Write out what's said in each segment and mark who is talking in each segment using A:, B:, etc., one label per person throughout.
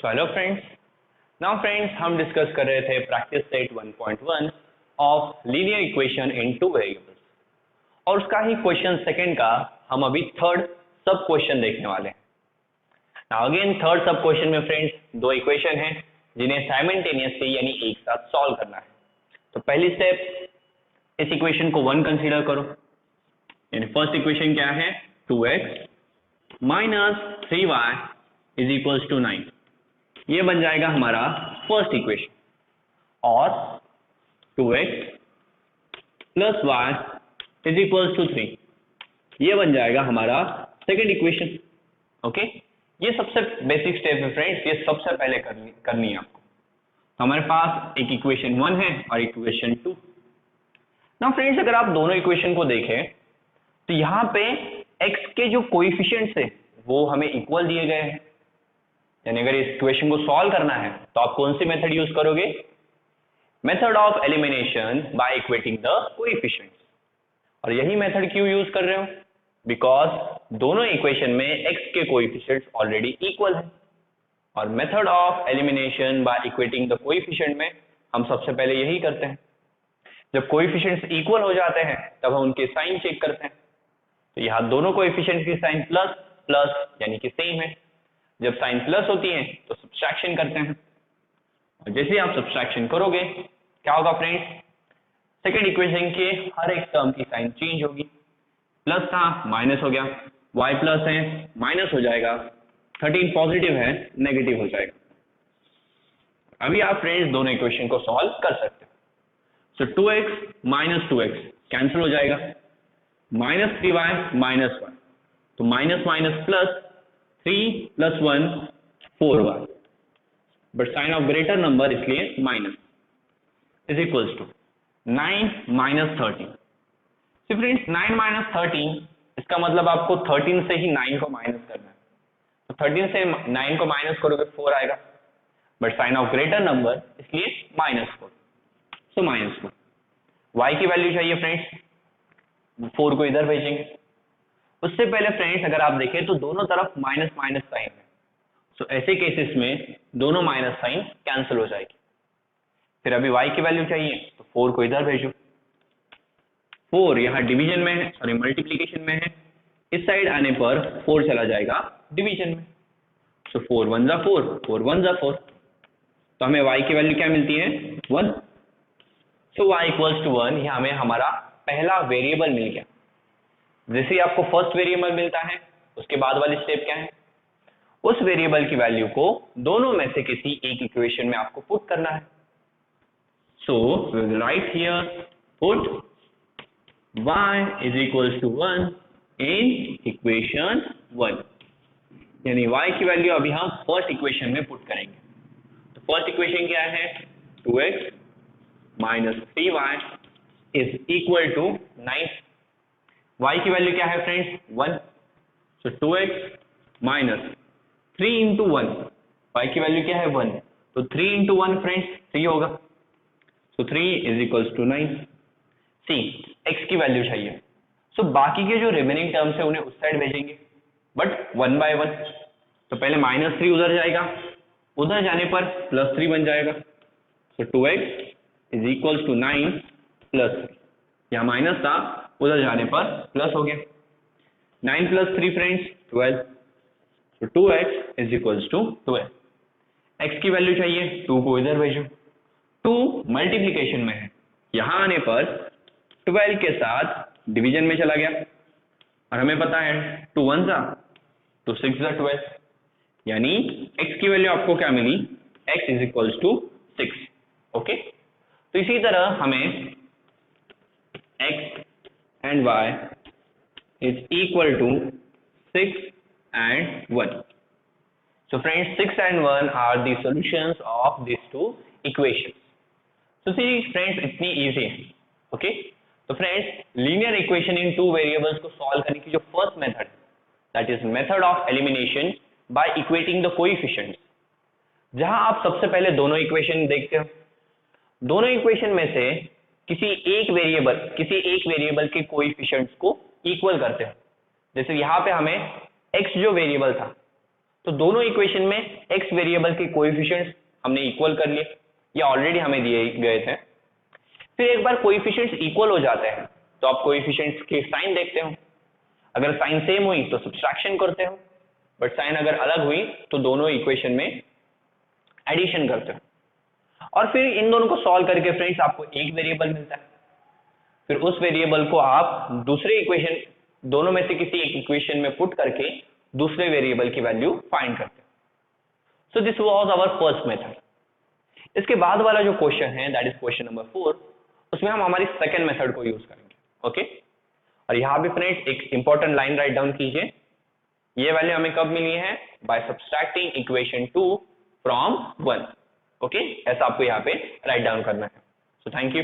A: So hello friends, now friends हम discuss कर रहे थे practice set 1.1 of linear equation in two variables और उसका ही क्वेश्चन सेकंड का हम अभी थर्ड सब क्वेश्चन देखने वाले हैं। नाउ अगेन थर्ड सब क्वेश्चन में फ्रेंड्स दो इक्वेशन हैं जिन्हें साइमल्टेनियसली यानी एक साथ सॉल्व करना है। तो पहली स्टेप, इस इक्वेशन को 1 कंसीडर करो, यानी फर्स्ट इक्वेशन क्या है 2x minus 3y is equals to 9। ये बन जाएगा हमारा फर्स्ट इक्वेशन और 2x plus y is equals to 3 ये बन जाएगा हमारा सेकेंड इक्वेशन। ओके, ये सबसे बेसिक स्टेप है फ्रेंड्स, ये सबसे पहले करनी है आपको। तो हमारे पास एक इक्वेशन 1 है और इक्वेशन 2। ना फ्रेंड्स, अगर आप दोनों इक्वेशन को देखें तो यहाँ पे x के जो कोएफिशिएंट्स है वो हमें इक्वल दिए गए हैं, यानी अगर इस इक्वेशन को सॉल्व करना है तो आप कौन सी मेथड यूज करोगे? Method of elimination by equating the coefficients. और यही मेथड क्यों यूज कर रहे हो? बिकॉज दोनों इक्वेशन में x के कोएफिशिएंट्स ऑलरेडी इक्वल है और method of elimination by equating the coefficient में हम सबसे पहले यही करते हैं। जब कोएफिशिएंट्स इक्वल हो जाते हैं तब हम उनके साइन चेक करते हैं। तो यहाँ दोनों कोएफिशिएंट्स की साइन प्लस प्लस यानी कि सेम है। जब साइन प्लस होती है तो सब्ट्रैक्शन करते हैं और जैसे आप सब्ट्रैक्शन करोगे क्या होगा फ्रेंड्स? सेकेंड इक्वेशन के हर एक टर्म की साइन चेंज होगी। प्लस था माइनस हो गया, y प्लस है माइनस हो जाएगा, 13 पॉजिटिव है नेगेटिव हो जाएगा। अभी आप फ्रेंड्स दोनों इक्वेशन को सॉल्व कर सकते हैं। सो 2x माइनस 2x कैंसिल हो जाएगा, माइनस 3y माइनस 1, तो minus minus plus 3 plus 1 4y, but sign of greater number इसलिए minus is equals to 9 minus 13। तो फ्रेंड्स 9 माइनस 13 इसका मतलब आपको 13 से ही 9 को माइनस करना है। तो 13 से 9 को माइनस करोगे 4 आएगा, but sign of greater number इसलिए माइनस 4, सो माइनस 4। y की वैल्यू चाहिए फ्रेंड्स, 4 को इधर भेजेंगे। उससे पहले फ्रेंड्स अगर आप देखें तो दोनों तरफ माइनस माइनस साइन है, सो ऐसे केसेस में दोनों माइनस साइन कैंसिल हो जाएगी। फिर अभी y की वैल्यू चाहिए तो 4 को इधर भेजो। 4 यहाँ डिवीजन में है, सॉरी मल्टीप्लीकेशन में है, इस साइड आने पर 4 चला जाएगा डिवीजन में। सो 4 1 जा 4, 4 1 जा 4, तो हमें y की वैल्यू क्या मिलती है 1। सो y इक्वल्स टू 1, यहाँ हमें हमारा पहला वेरिएबल मिल गया। जैसे ही आपको फर्स्ट वेरिएबल मिलता है उसके बाद वाली स्टेप क्या है? उस वेरिएबल की वैल्यू को दोनों में से किसी एक इक्वेशन में आपको पुट करना है। So we will write here put y is equals to 1 in equation 1, यानी y की वैल्यू अभी हम फर्स्ट इक्वेशन में पुट करेंगे। तो फर्स्ट इक्वेशन क्या है 2x minus 3y is equal to 9। y की वैल्यू क्या है friends 1, so 2x minus 3 into 1, y की वैल्यू क्या है 1, तो 3 इंटू 1 फ्रेंड्स 3 होगा, so 3 is equals to 9। See x की वैल्यू चाहिए, सो बाकी के जो रिमेनिंग टर्म्स है उन्हें उस साइड भेजेंगे बट 1 बाय 1। तो पहले माइनस 3 उधर जाएगा, उधर जाने पर प्लस 3 बन जाएगा, so 2x is equals to 9 plus 3, यहाँ माइनस था उधर जाने पर प्लस हो गया। 9 प्लस 3 फ्रेंड्स 12, तो 2x is equals to 12। x की वैल्यू चाहिए, 2 को इधर भेजो, 2 मल्टीप्लीकेशन में है, यहाँ आने पर 12 के साथ डिवीजन में चला गया और हमें पता है 2 1 जा तो 6 जा 12, यानी x की वैल्यू आपको क्या मिली x is equals to 6। Okay, तो इसी तरह हमें x and y is equal to 6 and 1. So friends, 6 and 1 are the solutions of these two equations. So see friends, इतनी easy है। ओके, तो friends linear equation in two variables को solve करने की जो first method that is method of elimination by equating the coefficients, जहां आप सबसे पहले दोनों इक्वेशन देखते हो, दोनों इक्वेशन में से किसी एक वेरिएबल के कोएफिशिएंट्स को इक्वल करते हैं। जैसे यहाँ पे हमें x जो वेरिएबल था तो दोनों इक्वेशन में x वेरिएबल के कोएफिशिएंट्स हमने इक्वल कर लिए, ये ऑलरेडी हमें दिए गए थे। फिर एक बार कोएफिशिएंट्स इक्वल हो जाते हैं तो आप कोएफिशिएंट्स के साइन देखते हो, अगर साइन सेम हुई तो सब्सट्रैक्शन करते हो, बट साइन अगर अलग हुई तो दोनों इक्वेशन में एडिशन करते हो। और फिर इन दोनों को सॉल्व करके फ्रेंड्स आपको एक वेरिएबल मिलता है, फिर उस वेरिएबल को आप दूसरे इक्वेशन, दोनों में से किसी एक इक्वेशन में पुट करके दूसरे वेरिएबल की वैल्यू फाइंड करते हैं। So this was our first method. इसके बाद वाला जो क्वेश्चन है दैट इज क्वेश्चन नंबर 4, उसमें हम हमारी सेकंड मेथड को यूज करेंगे। ओके, और यहाँ भी फ्रेंड्स एक इंपॉर्टेंट लाइन राइट डाउन कीजिए, ये वैल्यू हमें कब मिली है? By subtracting equation 2 from 1। Okay, ऐसा आपको यहाँ पे राइट डाउन करना है। So thank you.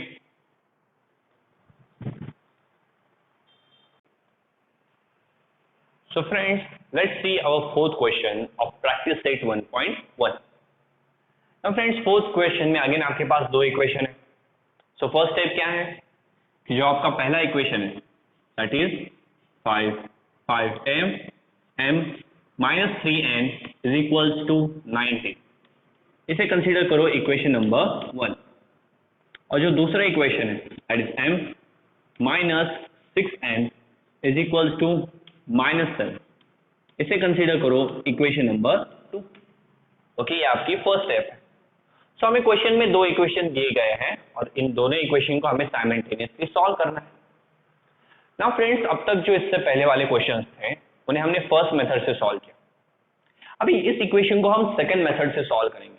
A: So friends, let's see our fourth question of practice set 1.1. Now friends, fourth question में अगेन आपके पास दो इक्वेशन है। सो फर्स्ट स्टेप क्या है कि जो आपका पहला इक्वेशन है that is 5m minus 3n is equals to 90, इसे कंसीडर करो इक्वेशन नंबर 1। और जो दूसरा इक्वेशन है that is m minus 6n is equals to -7, इसे कंसीडर करो इक्वेशन नंबर 2। ओके, ये आपकी फर्स्ट स्टेप है। सो हमें क्वेश्चन में दो इक्वेशन दिए गए हैं और इन दोनों इक्वेशन को हमें साइमल्टेनियसली सॉल्व करना है। नाउ फ्रेंड्स, अब तक जो इससे पहले वाले क्वेश्चंस थे उन्हें हमने फर्स्ट मेथड से सॉल्व किया। अभी इस इक्वेशन को हम सेकंड मेथड से सॉल्व करेंगे,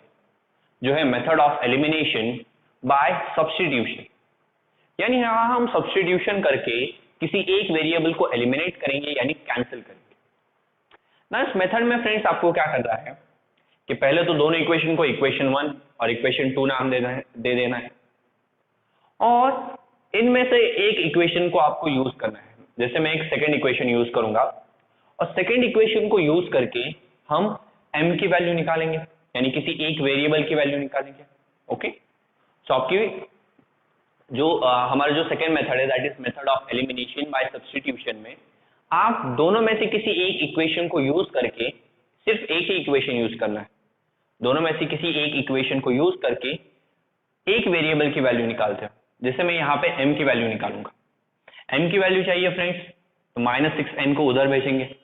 A: जो है method of elimination by substitution. यानी यहाँ हम सब्स्टिट्यूशन करके किसी एक वेरिएबल को एलिमिनेट करेंगे, यानी कैंसिल करेंगे। ना इस मेथड में फ्रेंड्स आपको क्या करना है कि पहले तो दोनों इक्वेशन को इक्वेशन 1 और इक्वेशन 2 नाम दे देना है, और इनमें से एक इक्वेशन को आपको यूज करना है। जैसे मैं एक सेकंड इक्वेशन यूज करूंगा और सेकंड इक्वेशन को यूज करके हम m की वैल्यू निकालेंगे, यानी किसी एक वेरिएबल की वैल्यू निकालेंगे। ओके, सो आपकी जो हमारा जो सेकेंड मेथड है that is method of elimination by substitution में आप दोनों में से किसी एक इक्वेशन को यूज करके, सिर्फ एक ही इक्वेशन यूज करना है, दोनों में से किसी एक इक्वेशन को यूज करके एक वेरिएबल की वैल्यू निकालते हो। जैसे मैं यहाँ पे m की वैल्यू निकालूंगा, m की वैल्यू चाहिए फ्रेंड्स, तो -6n को उधर भेजेंगे,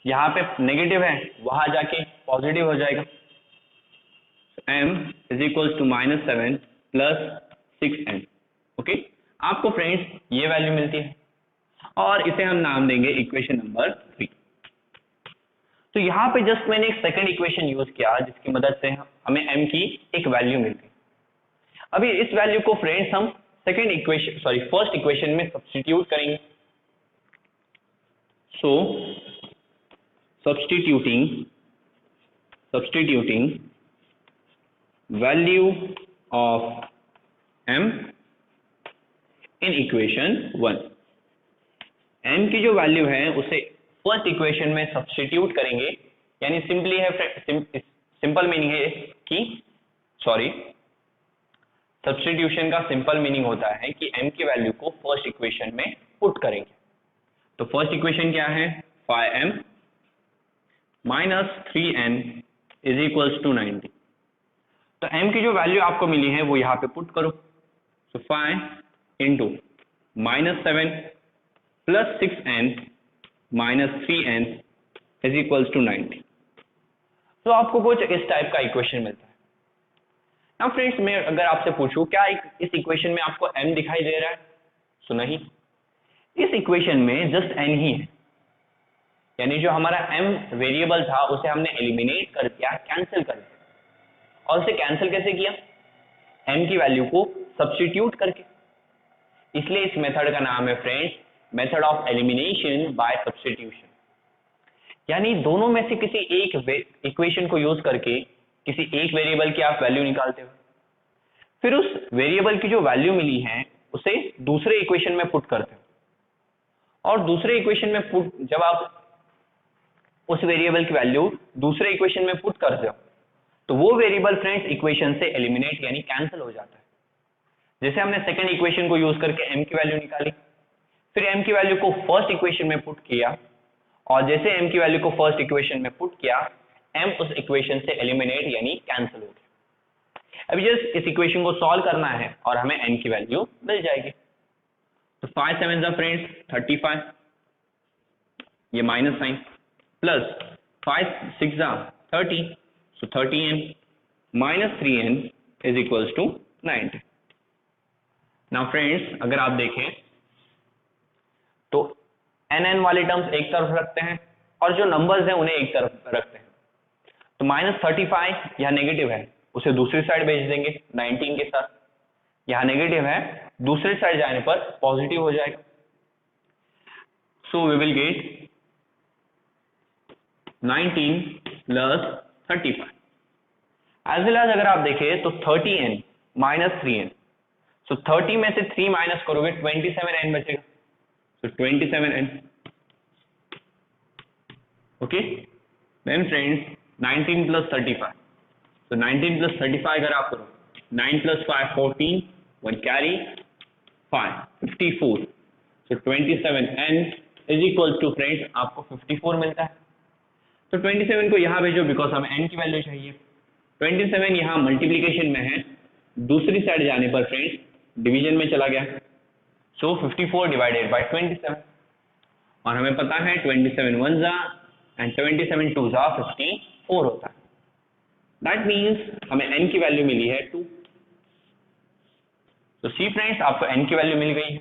A: यहाँ पे नेगेटिव है वहां जाके पॉजिटिव हो जाएगा। m is equals to -7 plus 6n। Okay, आपको फ्रेंड्स ये वैल्यू मिलती है और इसे हम नाम देंगे इक्वेशन नंबर 3। तो यहाँ पे जस्ट मैंने एक सेकंड इक्वेशन यूज किया जिसकी मदद से हमें m की एक वैल्यू मिलती। अभी इस वैल्यू को फ्रेंड्स हम सेकंड इक्वेशन फर्स्ट इक्वेशन में सब्स्टिट्यूट करेंगे। So substituting value of m in equation 1, m की जो वैल्यू है उसे फर्स्ट इक्वेशन में सब्स्टिट्यूट करेंगे, यानी सिंपली है सिंपल मीनिंग है कि सब्स्टिट्यूशन का सिंपल मीनिंग होता है कि m की वैल्यू को फर्स्ट इक्वेशन में पुट करेंगे। तो फर्स्ट इक्वेशन क्या है? 5m minus 3n is equals to 90। तो m की जो वैल्यू आपको मिली है वो यहाँ पे पुट करो। So 5 into -7 plus 6n minus 3n is equals to 90। तो आपको कुछ इस टाइप का इक्वेशन मिलता है। नाउ फ्रेंड्स, मैं अगर आपसे पूछूं क्या इस इक्वेशन में आपको m दिखाई दे रहा है? सो नहीं, इस इक्वेशन में जस्ट n ही है, यानी जो हमारा m वेरिएबल था उसे हमने एलिमिनेट कर दिया, कैंसिल कर दिया। और उसे कैंसिल कैसे किया? m की वैल्यू को सब्स्टिट्यूट करके। इसलिए इस मेथड का नाम है friends method of elimination by substitution. यानी दोनों में से किसी एक इक्वेशन को यूज करके किसी एक वेरिएबल की आप वैल्यू निकालते हो, फिर उस वेरिएबल की जो वैल्यू मिली है उसे दूसरे इक्वेशन में पुट करते हो, और दूसरे इक्वेशन में पुट, जब आप उस वेरिएबल की वैल्यू दूसरे इक्वेशन में पुट करते हो तो वो वेरिएबल फ्रेंड्स इक्वेशन से एलिमिनेट यानी कैंसिल हो जाता है। जैसे हमने सेकंड इक्वेशन को यूज करके m की वैल्यू निकाली, फिर m की वैल्यू को फर्स्ट इक्वेशन में पुट किया, और जैसे m की वैल्यू को फर्स्ट इक्वेशन में पुट किया m उस इक्वेशन से एलिमिनेट यानी कैंसिल हो गया। अभी जस्ट इस इक्वेशन को सॉल्व करना है और हमें n की वैल्यू मिल जाएगी। तो 5 7 जा फ्रेंड्स 35, ये माइनस साइन, प्लस 5 6 जा 30, so 30n minus 3n is equals to 90। Now friends अगर आप देखें तो n वाले टर्म्स एक तरफ रखते हैं और जो नंबर्स हैं उन्हें एक तरफ रखते हैं। तो माइनस 35 यहाँ नेगेटिव है, उसे दूसरी साइड भेज देंगे 19 के साथ। यहाँ नेगेटिव है, दूसरी साइड जाने पर पॉजिटिव हो जाएगा। So we will get 19 plus 35। As well as अगर आप देखें तो 30n माइनस 3n, सो 30 में से 3 माइनस करोगे 27n बचेगा, सो 27n। Okay, then friends 19 plus 35, तो 19 प्लस 35 अगर आप करो 9 plus 5 14, 1 carry 5 54, so 27n is equal to friends आपको 54 मिलता है। तो 27 को यहाँ भेजो बिकॉज हमें n की वैल्यू चाहिए। 27 यहाँ मल्टीप्लीकेशन में है, दूसरी साइड जाने पर फ्रेंड्स डिवीजन में चला गया, सो 54 डिवाइडेड बाय 27, और हमें पता है 27 1 जा एंड 77 2 जा 54 होता है। दैट मीन्स हमें n की वैल्यू मिली है 2। तो सी फ्रेंड्स आपको n की वैल्यू मिल गई है।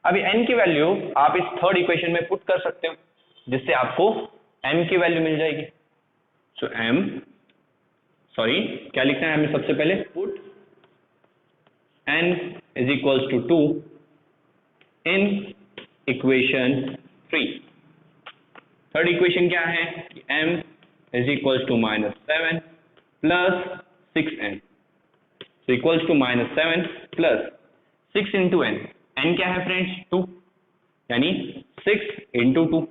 A: अभी n की वैल्यू आप इस थर्ड इक्वेशन में पुट कर सकते हो जिससे आपको m की वैल्यू मिल जाएगी। सो क्या लिखना है हमें सबसे पहले, put n is equals to 2 in equation 3। Third equation क्या है, m is equals to minus 7 plus 6n, so equals to minus 7 plus 6 into n। n क्या है फ्रेंड्स 2, यानी 6 इंटू 2,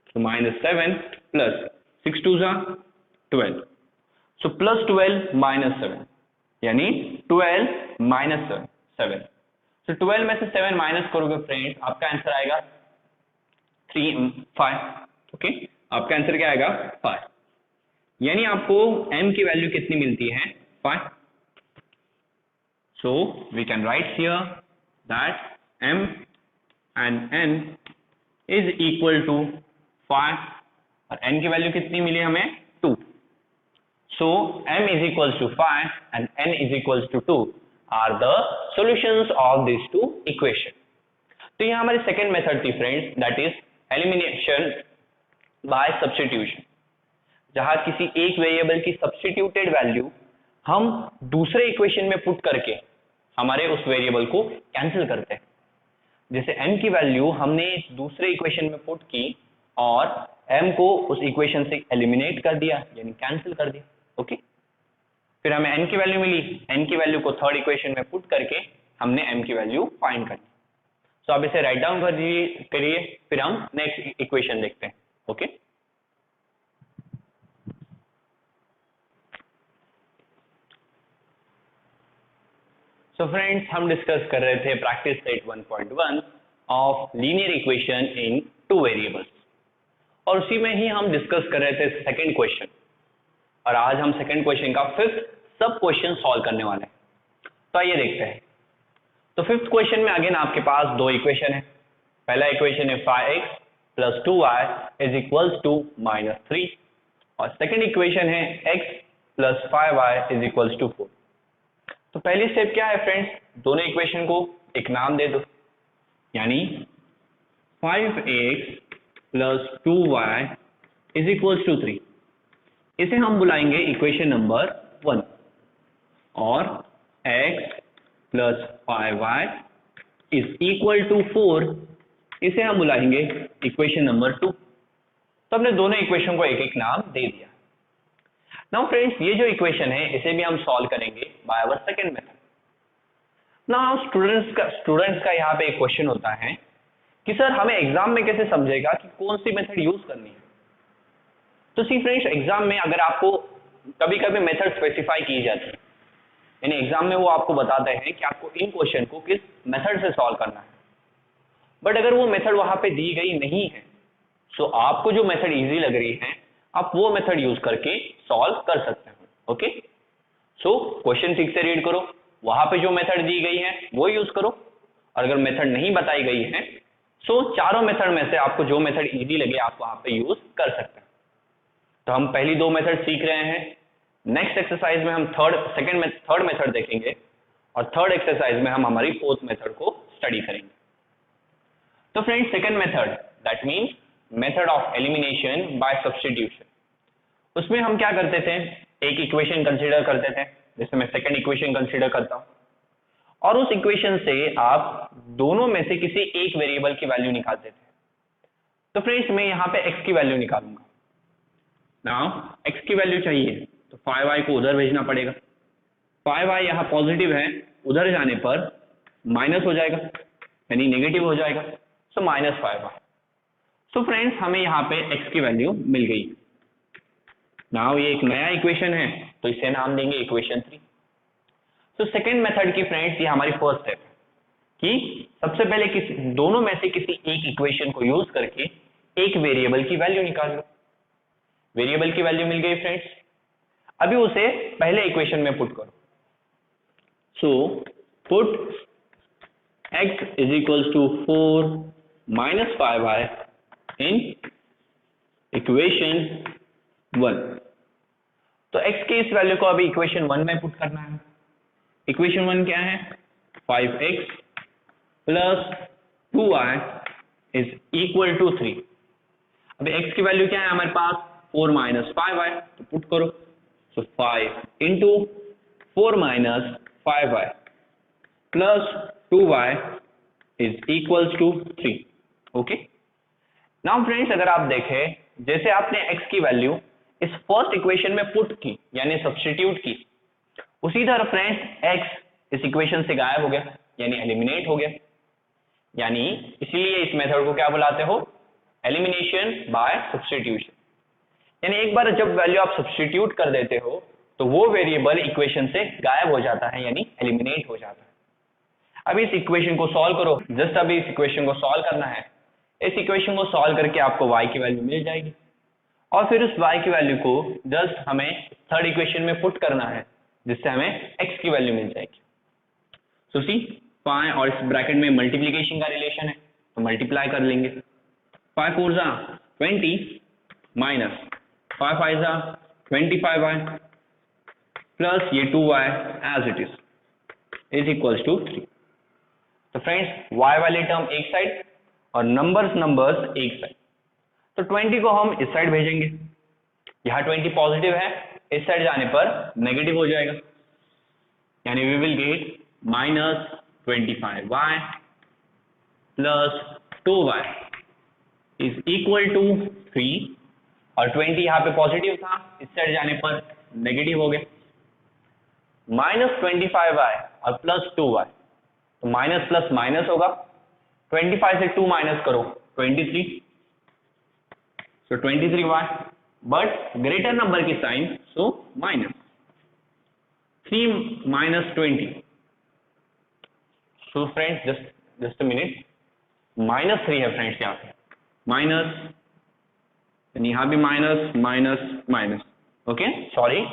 A: तो माइनस 7 प्लस 6 2 जा 12, सो प्लस 12 माइनस 7 यानी 12 minus 7, तो 12 में से 7 माइनस करोगे फ्रेंड्स आपका आंसर आएगा 5। ओके, आपका आंसर क्या आएगा 5, यानी आपको m की वैल्यू कितनी मिलती है 5। So we can write here that m and n is equal to 5, और n की वैल्यू कितनी मिली हमें 2। सो m is equals to 5 and n is equals to 2 are the solutions of these two equation। तो ये हमारी सेकेंड मेथड थी friends, that is elimination by substitution, जहां किसी एक वेरिएबल की सब्स्टिट्यूटेड वैल्यू हम दूसरे इक्वेशन में पुट करके हमारे उस वेरिएबल को कैंसिल करते हैं। जैसे m की वैल्यू हमने दूसरे इक्वेशन में पुट की और m को उस इक्वेशन से एलिमिनेट कर दिया यानी कैंसिल कर दिया। ओके, फिर हमें n की वैल्यू मिली, n की वैल्यू को थर्ड इक्वेशन में पुट करके हमने m की वैल्यू फाइंड कर ली। सो आप इसे राइट डाउन करिए, फिर हम नेक्स्ट इक्वेशन देखते हैं। ओके, सो फ्रेंड्स हम डिस्कस कर रहे थे practice set 1.1 of linear equation in 2 variables, और उसी में ही हम डिस्कस कर रहे थे सेकंड क्वेश्चन, और आज हम सेकंड क्वेश्चन का फिफ्थ सब क्वेश्चन सॉल्व करने वाले हैं। तो आइए देखते हैं। तो फिफ्थ क्वेश्चन में अगेन आपके पास 2 इक्वेशन है। पहला इक्वेशन है 5x plus 2y is equals to -3, और सेकंड इक्वेशन है x plus 5y is equals to 4। तो पहली स्टेप क्या है फ्रेंड्स, दोनों इक्वेशन को एक नाम दे दो, यानी 5x plus 2y is equals to 3, इसे हम बुलाएंगे इक्वेशन नंबर 1, और x plus 5y is equal to 4, इसे हम बुलाएंगे इक्वेशन नंबर 2। तो हमने दोनों इक्वेशन को एक एक नाम दे दिया। नाउ फ्रेंड्स ये जो इक्वेशन है इसे भी हम सॉल्व करेंगे by our second method. Now students का यहाँ पे एक क्वेश्चन होता है कि सर हमें एग्जाम में कैसे समझेगा कि कौन सी मेथड यूज करनी है। तो सी फ्रेंड्स एग्जाम में अगर आपको कभी कभी मेथड स्पेसिफाई की जाती है, यानी एग्जाम में वो आपको बताते हैं कि आपको इन क्वेश्चन को किस मेथड से सॉल्व करना है, बट अगर वो मेथड वहां पे दी गई नहीं है, सो आपको जो मेथड इजी लग रही है आप वो मेथड यूज करके सॉल्व कर सकते हैं। ओके, सो क्वेश्चन ठीक से रीड करो, वहां पे जो मेथड दी गई है वो यूज करो, और अगर मेथड नहीं बताई गई है सो चारों मेथड में से आपको जो मेथड इजी लगे आप वहां पे यूज कर सकते हैं। तो हम पहली दो मेथड सीख रहे हैं, नेक्स्ट एक्सरसाइज में हम थर्ड मेथड देखेंगे, और थर्ड एक्सरसाइज में हम हमारी फोर्थ मेथड को स्टडी करेंगे। तो friends, second method that means method of elimination by substitution, उसमें हम क्या करते थे, एक इक्वेशन कंसीडर करते थे, जैसे मैं सेकंड इक्वेशन कंसीडर करता हूं, और उस इक्वेशन से आप दोनों में से किसी एक वेरिएबल की वैल्यू निकालते थे। तो फ्रेंड्स, मैं यहां पे x की वैल्यू निकालूंगा। नाउ x की वैल्यू चाहिए तो 5y को उधर भेजना पड़ेगा, 5y यहां पॉजिटिव है, उधर जाने पर माइनस हो जाएगा यानी नेगेटिव हो जाएगा, सो -5y। सो फ्रेंड्स, हमें यहाँ पे x की वैल्यू मिल गई। नाउ ये एक नया इक्वेशन है तो इसे नाम देंगे इक्वेशन 3। तो सेकेंड मेथड की फ्रेंड्स ये हमारी फर्स्ट स्टेप है कि सबसे पहले दोनों में से किसी एक इक्वेशन को यूज करके एक वेरिएबल की वैल्यू निकाल लो। वेरिएबल की वैल्यू मिल गई फ्रेंड्स, अभी उसे पहले इक्वेशन में पुट करो। So put x is equals to 4 minus 5y in equation 1। तो x की इस वैल्यू को अभी इक्वेशन 1 में पुट करना है। इक्वेशन 1 क्या है, 5x plus 2y is equal to 3। अभी x की वैल्यू क्या है हमारे पास, 4 माइनस 5y, तो पुट करो। So 5 into 4 minus 5y plus 2y is equals to 3। Okay, now friends, अगर आप देखें जैसे आपने x की वैल्यू इस फर्स्ट इक्वेशन में पुट की यानी सब्स्टिट्यूट की, उसी तरह फ्रेंड्स x इस इक्वेशन से गायब हो गया यानी एलिमिनेट हो गया, यानी इसीलिए इस मेथड को क्या बुलाते हो, एलिमिनेशन बाय सब्स्टिट्यूशन। यानी एक बार जब वैल्यू आप सब्स्टिट्यूट कर देते हो तो वो वेरिएबल इक्वेशन से गायब हो जाता है यानी एलिमिनेट हो जाता है। अब इस इक्वेशन को सॉल्व करो, जस्ट अभी इस इक्वेशन को सॉल्व करना है। इस इक्वेशन को सॉल्व करके आपको y की वैल्यू मिल जाएगी, और फिर उस y की वैल्यू को जस्ट हमें थर्ड इक्वेशन में पुट करना है जिससे हमें x की वैल्यू मिल जाएगी। सो सी, और इस ब्रैकेट में मल्टीप्लीकेशन का रिलेशन है तो मल्टीप्लाई कर लेंगे। 5 4 जा 20 माइनस 5 5 जा 25y प्लस ये 2y as it is equals to 3। तो फ्रेंड्स, y वाले टर्म एक साइड और नंबर्स एक साइड, तो 20 को हम इस साइड भेजेंगे, यहाँ 20 पॉजिटिव है, इस साइड जाने पर नेगेटिव हो जाएगा, यानी we will get minus 25y plus 2y is equal to 3, और 20 यहाँ पे पॉजिटिव था, इस साइड जाने पर नेगेटिव हो गया, -25y और प्लस 2y, तो माइनस प्लस माइनस होगा, 25 से 2 माइनस करो 23, so 23y, but greater number की sign, so minus 3 minus 20। So friends, just a minute, -3 है फ्रेंड्स यहाँ पे, माइनस, यहाँ भी minus minus minus. Okay, sorry,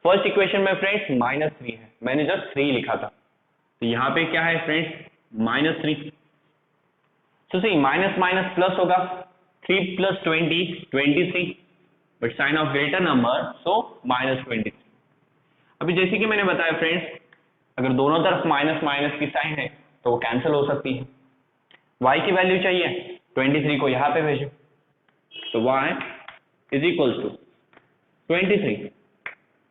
A: first equation में फ्रेंड्स -3 है, मैंने जस्ट 3 लिखा था, तो यहाँ पे क्या है friends, -3। So see, minus minus plus होगा, 3 plus 20 23, but sign of greater number, so -23। अभी जैसे कि मैंने बताया फ्रेंड्स, अगर दोनों तरफ माइनस माइनस की साइन है तो वो कैंसिल हो सकती है। y की वैल्यू चाहिए, 23 को यहाँ पे भेजो, तो y इज इक्वल्स टू 23,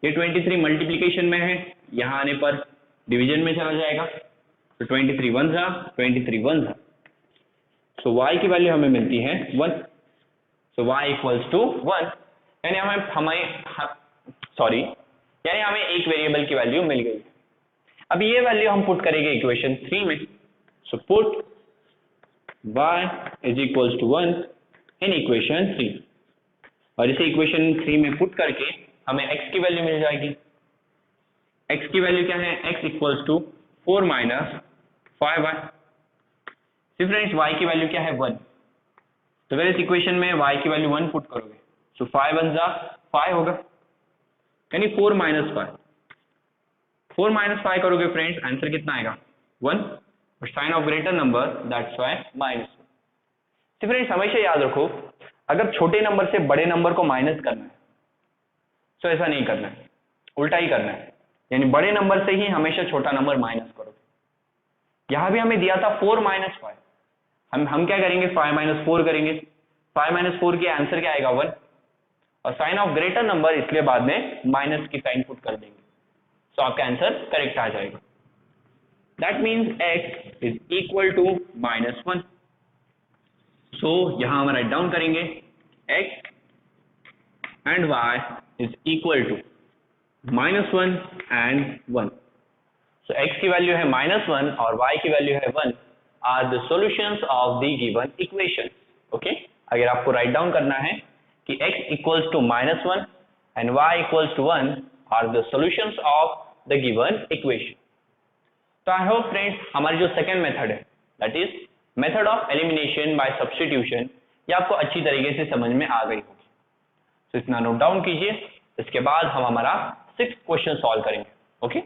A: ये 23 मल्टीप्लीकेशन में है, यहाँ आने पर डिवीजन में चला जाएगा, तो 23 1 जा 23 1 जा, सो y की वैल्यू हमें मिलती है 1, सो y इक्वल्स टू 1, यानी हमें एक वेरिएबल की वैल्यू मिल गई। अब ये वैल्यू हम पुट करेंगे इक्वेशन 3 में, so put y is equals to 1 in equation 3, और इसे इक्वेशन 3 में पुट करके हमें x की वैल्यू मिल जाएगी। x की वैल्यू क्या है, x equals to 4 minus 5y। Friends, y की वैल्यू क्या है 1, तो अगर इस इक्वेशन में y की वैल्यू 1 पुट करोगे, सो 5 वन जा 5 होगा, यानी 4 माइनस 5, 4 माइनस 5 करोगे फ्रेंड्स, आंसर कितना आएगा 1, sign of greater number that's why minus 1। तो फ्रेंड्स हमेशा याद रखो, अगर छोटे नंबर से बड़े नंबर को माइनस करना है तो ऐसा नहीं करना है, उल्टा ही करना है, यानी बड़े नंबर से ही हमेशा छोटा नंबर माइनस करोगे। यहां भी हमें दिया था 4 माइनस 5, हम क्या करेंगे 5 माइनस 4 करेंगे, 5 माइनस 4 की आंसर क्या आएगा 1, और साइन ऑफ ग्रेटर नंबर इसलिए बाद में माइनस की साइन पुट कर देंगे, तो आपका आंसर करेक्ट आ जाएगा। That means x is equal to -1। So यहां हम राइट डाउन करेंगे x and y is equal to -1 and 1। सो x की वैल्यू है -1 और y की वैल्यू है 1 are the solutions of the given equation. Okay, अगर आपको राइट डाउन करना है कि x equals to -1 and y equals to 1 are the solutions of the given equation. तो आई होप फ्रेंड्स हमारी जो सेकेंड मेथड है that is method of elimination by substitution, ये आपको अच्छी तरीके से समझ में आ गई होगी। तो इतना नोट डाउन कीजिए, इसके बाद हम हमारा 6th क्वेश्चन सॉल्व करेंगे। ओके।